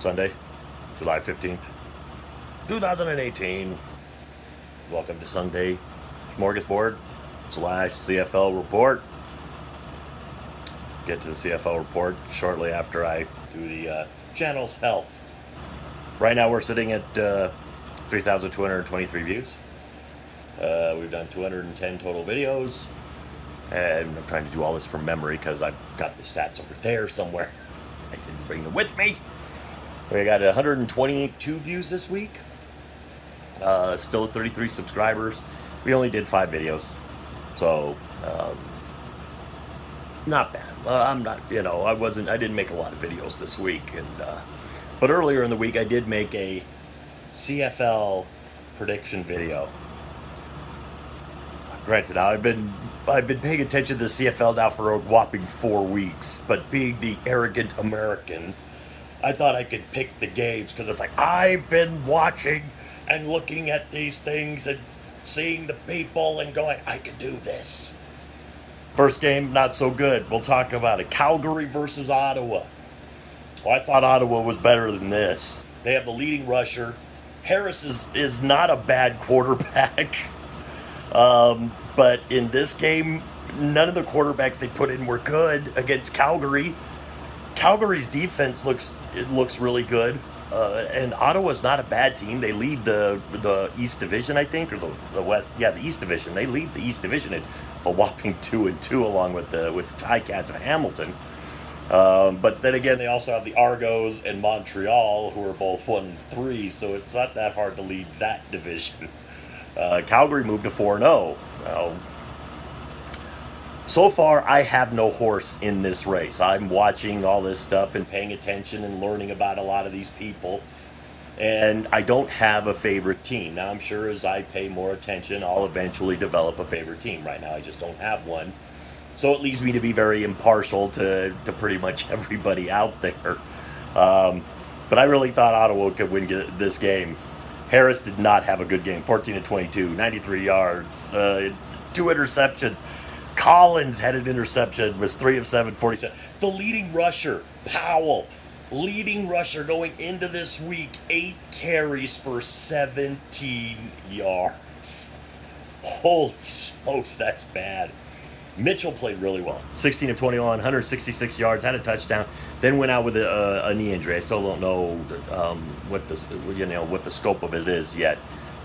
Sunday, July 15th, 2018. Welcome to Sunday Smorgasbord / CFL report. Get to the CFL report shortly after I do the channel's health. Right now we're sitting at 3,223 views. We've done 210 total videos. And I'm trying to do all this from memory because I've got the stats over there somewhere. I didn't bring them with me. We got 122 views this week. Still at 33 subscribers. We only did 5 videos. So, not bad. I'm not, I didn't make a lot of videos this week. But earlier in the week, I did make a CFL prediction video. Granted, I've been paying attention to the CFL now for a whopping 4 weeks, but being the arrogant American, I thought I could pick the games because it's like I've been watching and looking at these things and seeing the people and going, I could do this. First game, not so good. We'll talk about it. Calgary versus Ottawa. Well, I thought Ottawa was better than this. They have the leading rusher. Harris is not a bad quarterback. But in this game, none of the quarterbacks they put in were good against Calgary. Calgary's defense looks really good. And Ottawa's not a bad team. They lead the East Division, I think, or the West. Yeah, the East Division. They lead the East Division at a whopping 2-2, along with the Ticats of Hamilton. But then again, they also have the Argos and Montreal, who are both 1-3. So it's not that hard to lead that division. Calgary moved to 4-0. So far, I have no horse in this race. I'm watching all this stuff and paying attention and learning about a lot of these people. And I don't have a favorite team. Now, I'm sure as I pay more attention, I'll eventually develop a favorite team. Right now, I just don't have one. So it leads me to be very impartial to pretty much everybody out there. But I really thought Ottawa could win this game. Harris did not have a good game. 14-22, 93 yards, 2 interceptions. Collins had an interception, was 3 of 7, 47. The leading rusher, Powell, leading rusher going into this week, 8 carries for 17 yards. Holy smokes, that's bad. Mitchell played really well. 16 of 21, 166 yards, had a touchdown, then went out with a knee injury. I still don't know what the scope of it is yet.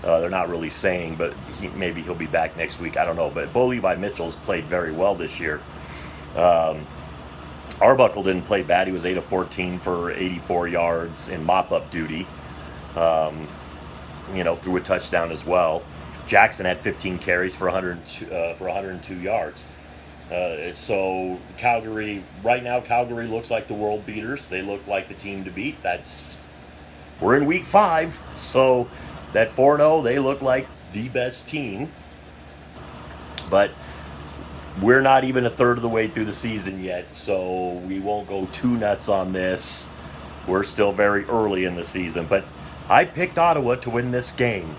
They're not really saying, but maybe he'll be back next week. I don't know. But Bo Levi Mitchell's played very well this year. Arbuckle didn't play bad. He was 8 of 14 for 84 yards in mop-up duty. Threw a touchdown as well. Jackson had 15 carries for 102 yards. So Calgary, right now, Calgary looks like the world beaters. They look like the team to beat. We're in week 5, so that 4-0, they look like the best team. But we're not even a third of the way through the season yet, so we won't go too nuts on this. We're still very early in the season. But I picked Ottawa to win this game,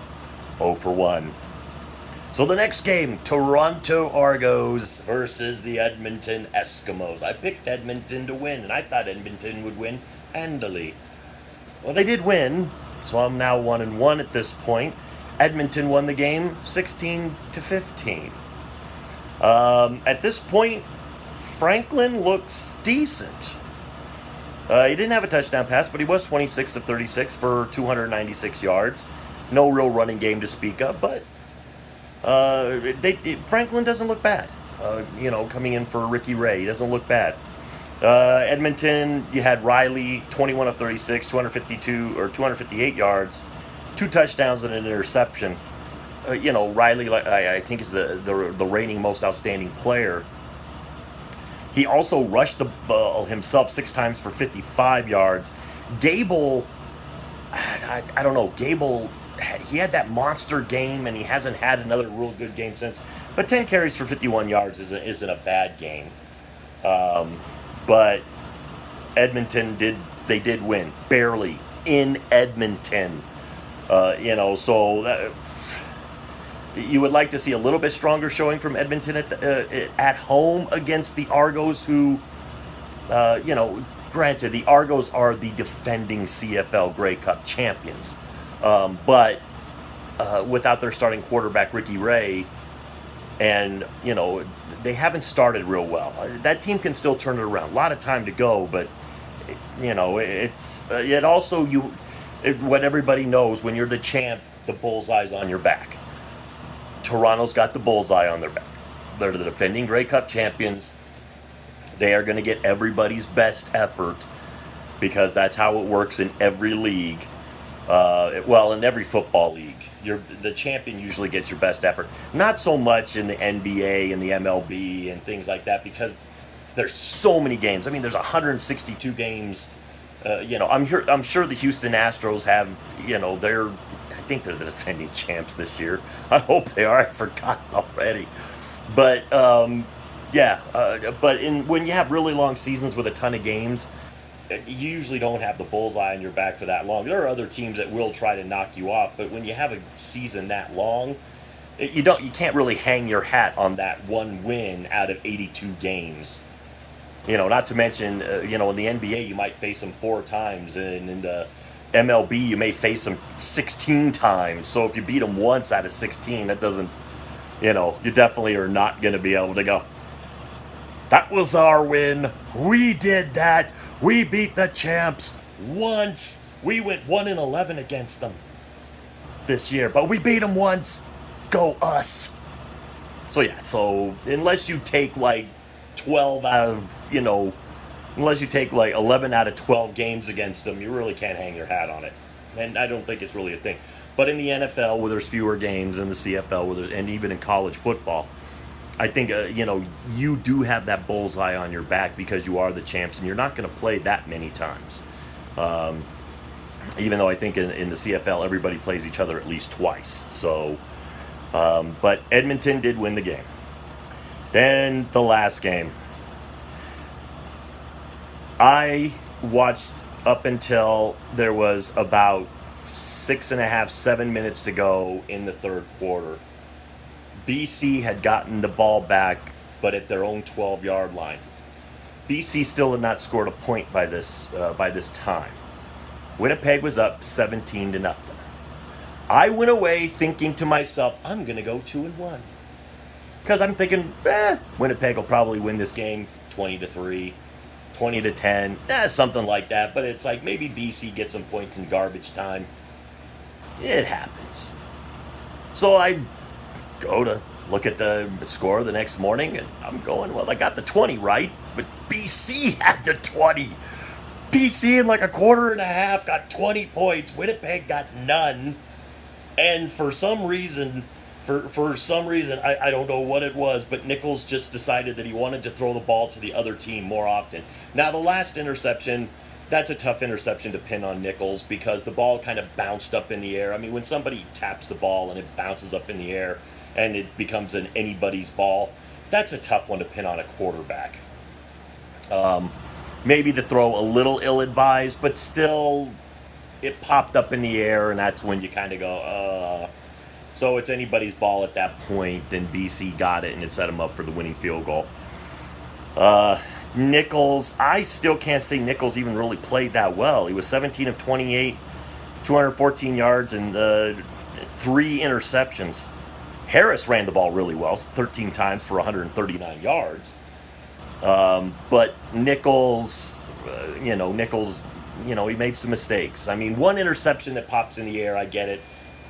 0-1. So the next game, Toronto Argos versus the Edmonton Eskimos. I picked Edmonton to win, and I thought Edmonton would win handily. Well, they did win, so I'm now 1-1 at this point. Edmonton won the game 16-15. At this point, Franklin looks decent. He didn't have a touchdown pass, but he was 26 of 36 for 296 yards. No real running game to speak of, but Franklin doesn't look bad. Coming in for Ricky Ray, he doesn't look bad. Edmonton, you had Riley, 21 of 36, 258 yards, 2 touchdowns and an interception. Riley, I think, is the reigning most outstanding player. He also rushed the ball himself 6 times for 55 yards. Gable, I don't know, he had that monster game, and he hasn't had another real good game since. But 10 carries for 51 yards isn't a bad game. But Edmonton did win, barely, in Edmonton. So you would like to see a little bit stronger showing from Edmonton at home against the Argos, who, granted, the Argos are the defending CFL Grey Cup champions, but without their starting quarterback Ricky Ray, and they haven't started real well. That team can still turn it around. A lot of time to go, but it's it also what everybody knows, when you're the champ, the bullseye's on your back. Toronto's got the bullseye on their back. They're the defending Grey Cup champions. They are going to get everybody's best effort, because that's how it works in every league. In every football league, the champion usually gets your best effort. Not so much in the NBA and the MLB and things like that, because there's so many games. I mean, there's 162 games. I'm sure the Houston Astros have, I think they're the defending champs this year. I hope they are. I forgot already. But when you have really long seasons with a ton of games, you usually don't have the bullseye on your back for that long. There are other teams that will try to knock you off, but when you have a season that long, you can't really hang your hat on that one win out of 82 games. Not to mention, in the NBA you might face them 4 times, and in the MLB you may face them 16 times. So if you beat them once out of 16, that doesn't, you definitely are not going to be able to go, that was our win. We did that. We beat the champs once. We went 1-11 against them this year, but we beat them once. Go us. So unless you take like 12 out of, unless you take like 11 out of 12 games against them, you really can't hang your hat on it. And I don't think it's really a thing. But in the NFL, where there's fewer games, in the CFL, and even in college football, I think, you do have that bullseye on your back because you are the champs, and you're not going to play that many times. Even though I think in the CFL, everybody plays each other at least twice. So, but Edmonton did win the game. Then the last game. I watched up until there was about 7 minutes to go in the third quarter. BC had gotten the ball back, but at their own 12-yard line. BC still had not scored a point by this time. Winnipeg was up 17-0. I went away thinking to myself, I'm going to go 2-1. Because I'm thinking, Winnipeg will probably win this game 20-3, 20-10, something like that. But it's like maybe BC gets some points in garbage time. It happens. So I go to look at the score the next morning, and I'm going, well, I got the 20 right, but BC had the 20. BC in like a quarter and a half got 20 points. Winnipeg got none. And for some reason, I don't know what it was, but Nichols just decided that he wanted to throw the ball to the other team more often. Now, the last interception, that's a tough interception to pin on Nichols, because the ball kind of bounced up in the air. I mean, when somebody taps the ball and it bounces up in the air and it becomes an anybody's ball, that's a tough one to pin on a quarterback. Maybe the throw a little ill-advised, but still, it popped up in the air, and that's when you kind of go, So it's anybody's ball at that point, and BC got it, and it set them up for the winning field goal. Nichols, I still can't say Nichols even really played that well. He was 17 of 28, 214 yards, and 3 interceptions. Harris ran the ball really well, 13 times for 139 yards. But Nichols, he made some mistakes. I mean, one interception that pops in the air, I get it.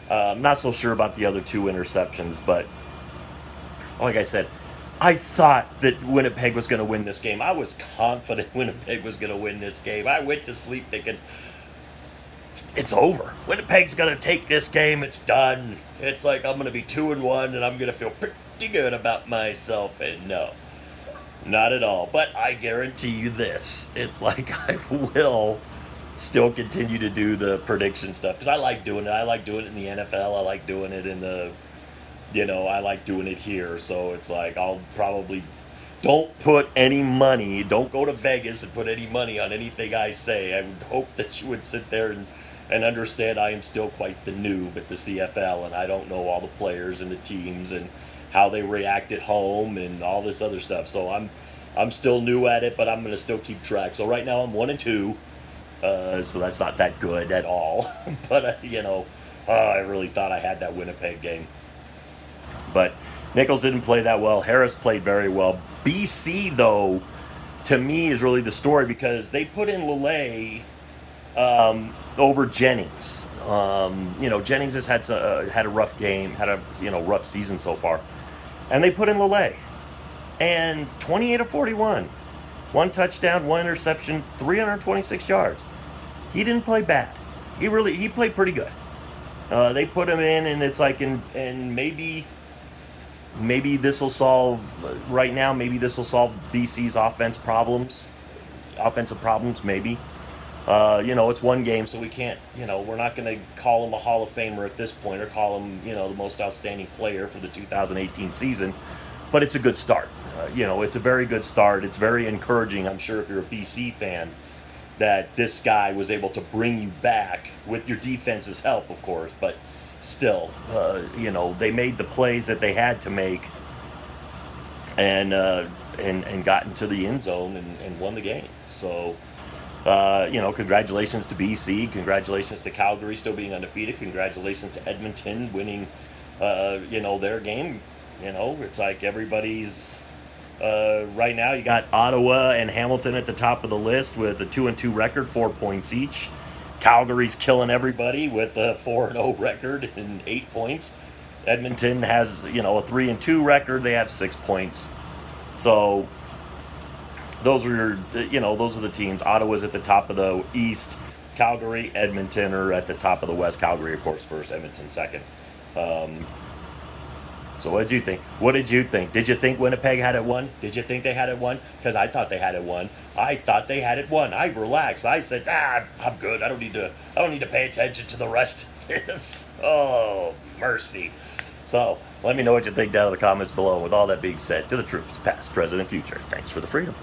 I'm not so sure about the other 2 interceptions, but like I said, I thought that Winnipeg was going to win this game. I was confident Winnipeg was going to win this game. I went to sleep thinking, it's over. Winnipeg's going to take this game. It's done. It's like I'm going to be 2-1, and I'm going to feel pretty good about myself. And no, not at all. But I guarantee you this. It's like I will still continue to do the prediction stuff, because I like doing it. I like doing it in the NFL. I like doing it in the, I like doing it here. So it's like I'll probably don't put any money. Don't go to Vegas and put any money on anything I say. I would hope that you would sit there and understand I am still quite the noob at the CFL, and I don't know all the players and the teams and how they react at home and all this other stuff. So I'm I'm still new at it, but I'm going to still keep track. So right now I'm 1-2. So that's not that good at all. But, I really thought I had that Winnipeg game. But Nichols didn't play that well. Harris played very well. BC, though, to me is really the story because they put in Lele over Jennings. Jennings has had a rough game, had a rough season so far, and they put in Lele, and 28 of 41, one touchdown, one interception, 326 yards. He didn't play bad. He played pretty good. They put him in, and it's like, and maybe this will solve right now. Maybe this will solve BC's offensive problems. Maybe. It's one game, so we can't. We're not going to call him a Hall of Famer at this point, or call him, the most outstanding player for the 2018 season. But it's a good start. It's a very good start. It's very encouraging. I'm sure if you're a BC fan, that this guy was able to bring you back with your defense's help, of course, but still, they made the plays that they had to make, and got into the end zone and won the game. So, congratulations to BC, congratulations to Calgary still being undefeated, congratulations to Edmonton winning, their game. It's like everybody's. Right now, you got Ottawa and Hamilton at the top of the list with a 2-2 record, 4 points each. Calgary's killing everybody with a 4-0 record and 8 points. Edmonton has, a 3-2 record. They have 6 points. So those are the teams. Ottawa's at the top of the East. Calgary, Edmonton are at the top of the West. Calgary, of course, first. Edmonton second. So what did you think? Did you think Winnipeg had it won? Did you think they had it won? Because I thought they had it won. I relaxed. I said, I'm good. I don't need to pay attention to the rest of this. Oh, mercy. So let me know what you think down in the comments below. With all that being said, to the troops, past, present, and future, thanks for the freedom.